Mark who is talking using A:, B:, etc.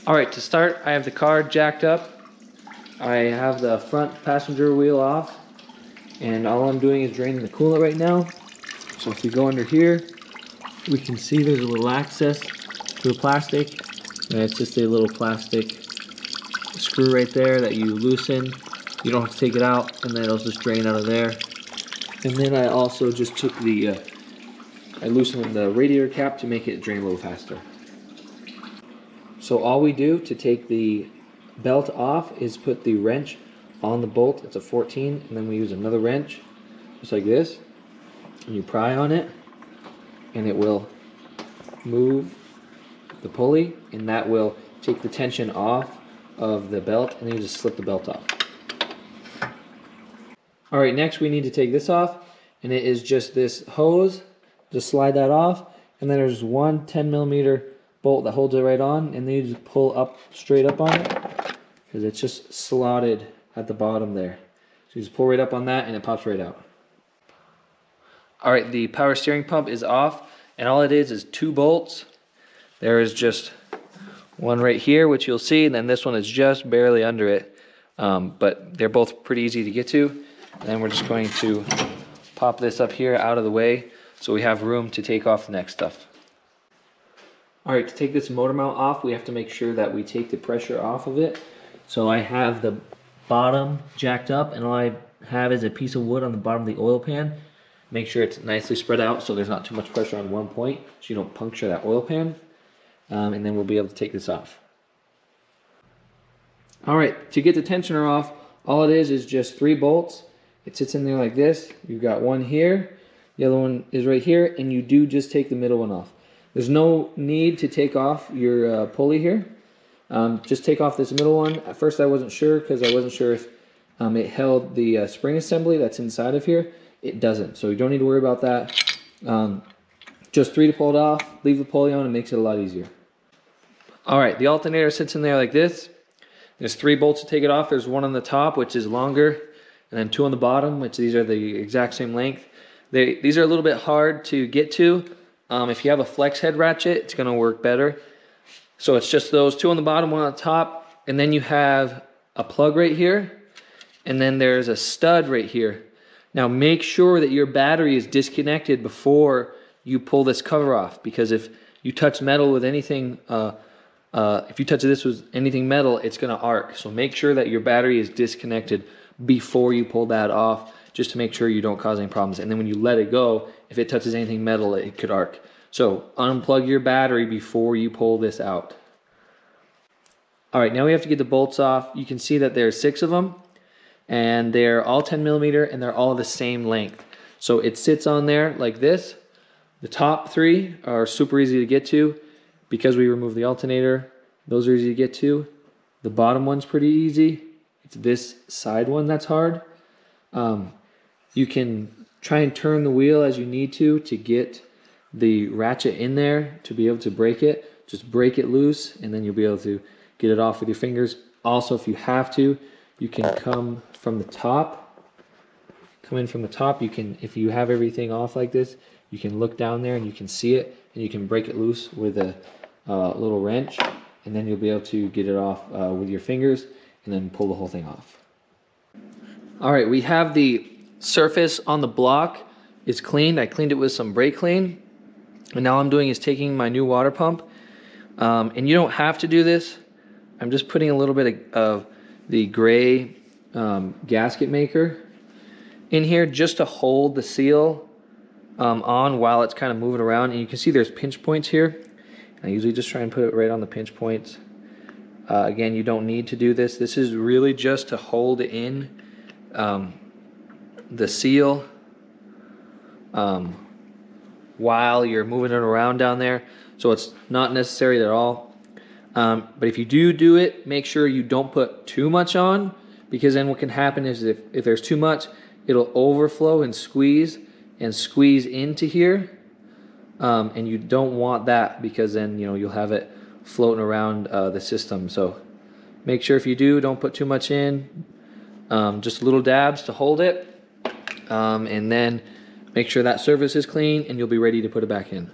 A: Alright, to start, I have the car jacked up. I have the front passenger wheel off. And all I'm doing is draining the coolant right now. So if we go under here, we can see there's a little access to the plastic. And it's just a little plastic screw right there that you loosen. You don't have to take it out, and then it'll just drain out of there. And then I also just took the, I loosened the radiator cap to make it drain a little faster. So all we do to take the belt off is put the wrench on the bolt. It's a 14, and then we use another wrench, just like this. And you pry on it, and it will move the pulley, and that will take the tension off of the belt, and then you just slip the belt off. Alright, next we need to take this off, and it is just this hose. Just slide that off, and then there's one 10mm bolt that holds it right on, and then you just pull up straight up on it, because it's just slotted at the bottom there. So you just pull right up on that, and it pops right out. Alright, the power steering pump is off, and all it is 2 bolts. There is just one right here, which you'll see, and then this one is just barely under it. But they're both pretty easy to get to. And then we're just going to pop this up here out of the way so we have room to take off the next stuff. Alright, to take this motor mount off, we have to make sure that we take the pressure off of it. So I have the bottom jacked up, and all I have is a piece of wood on the bottom of the oil pan. Make sure it's nicely spread out so there's not too much pressure on one point so you don't puncture that oil pan. And then we'll be able to take this off. Alright, to get the tensioner off, all it is just 3 bolts. It sits in there like this. You've got one here, the other one is right here, and you do just take the middle one off. There's no need to take off your pulley here. Just take off this middle one. At first I wasn't sure because I wasn't sure if it held the spring assembly that's inside of here. It doesn't, so you don't need to worry about that. Just 3 to pull it off, leave the pulley on, and it makes it a lot easier. Alright, the alternator sits in there like this. There's 3 bolts to take it off. There's one on the top, which is longer, and then 2 on the bottom, which these are the exact same length. These are a little bit hard to get to. If you have a flex head ratchet, it's going to work better. So it's just those 2 on the bottom, 1 on the top, and then you have a plug right here, and then there's a stud right here. Now make sure that your battery is disconnected before you pull this cover off, because if you touch metal with anything, if you touch this with anything metal, it's going to arc. So make sure that your battery is disconnected before you pull that off, just to make sure you don't cause any problems. And then when you let it go, if it touches anything metal, it could arc. So unplug your battery before you pull this out. Alright, now we have to get the bolts off. You can see that there's 6 of them, and they're all 10mm, and they're all the same length. So it sits on there like this. The top 3 are super easy to get to because we removed the alternator. Those are easy to get to. The bottom one's pretty easy. It's this side one that's hard. You can try and turn the wheel as you need to get the ratchet in there to be able to break it. Just break it loose, and then you'll be able to get it off with your fingers. Also, if you have to, you can come from the top. Come in from the top. You can, if you have everything off like this, you can look down there and you can see it, and you can break it loose with a little wrench, and then you'll be able to get it off with your fingers, and then pull the whole thing off. Alright, we have the surface on the block is cleaned. I cleaned it with some brake clean, and now I'm doing is taking my new water pump, and you don't have to do this. I'm just putting a little bit of the gray gasket maker in here just to hold the seal on while it's kind of moving around. And you can see there's pinch points here. I usually just try and put it right on the pinch points. Again, you don't need to do this. This is really just to hold in the seal while you're moving it around down there. So it's not necessary at all. But if you do it, make sure you don't put too much on, because then what can happen is if there's too much, it'll overflow and squeeze into here. And you don't want that, because then you'll have it floating around the system. So make sure if you don't put too much in, just little dabs to hold it, and then make sure that surface is clean, and you'll be ready to put it back in.